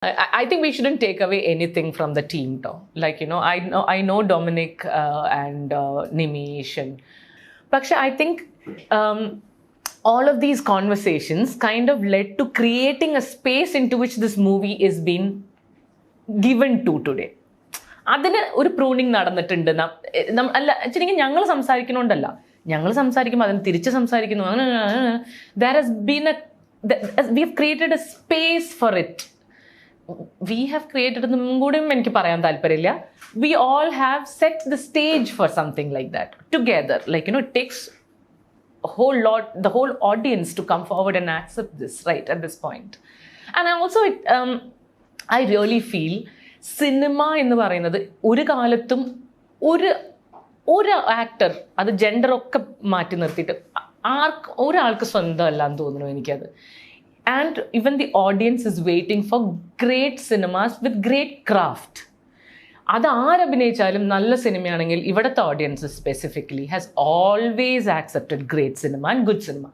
I think we shouldn't take away anything from the team, though. Like, I know Dominic and Nimish, and Paksha, I think all of these conversations kind of led to creating a space into which this movie is being given to today. അതിന് ഒരു pruning നടന്നിട്ടുണ്ട്. അല്ല വെച്ചിട്ടുണ്ടെങ്കിൽ ഞങ്ങൾ സംസാരിക്കണോണ്ടല്ല, ഞങ്ങൾ സംസാരിക്കുമ്പോൾ അതിന് തിരിച്ച് സംസാരിക്കുന്നു. There has been we have created a space for it. We have created എന്നും കൂടിയും എനിക്ക് പറയാൻ താല്പര്യമില്ല. We all have set the stage for something like that together. Like it takes the whole audience to come forward and accept this right at this point. And I really feel cinema എന്ന് പറയുന്നത് ഒരു കാലത്തും ഒരു actor, അത് ജെൻഡറൊക്കെ മാറ്റി നിർത്തിയിട്ട് ഒരാൾക്ക് സ്വന്തമല്ല എന്ന് തോന്നുന്നു എനിക്കത്. And even the audience is waiting for great cinemas with great craft. അത് ആരഭിനയിച്ചാലും നല്ല സിനിമയാണെങ്കിൽ ഇവിടുത്തെ audience specifically has always accepted great cinema and good cinema.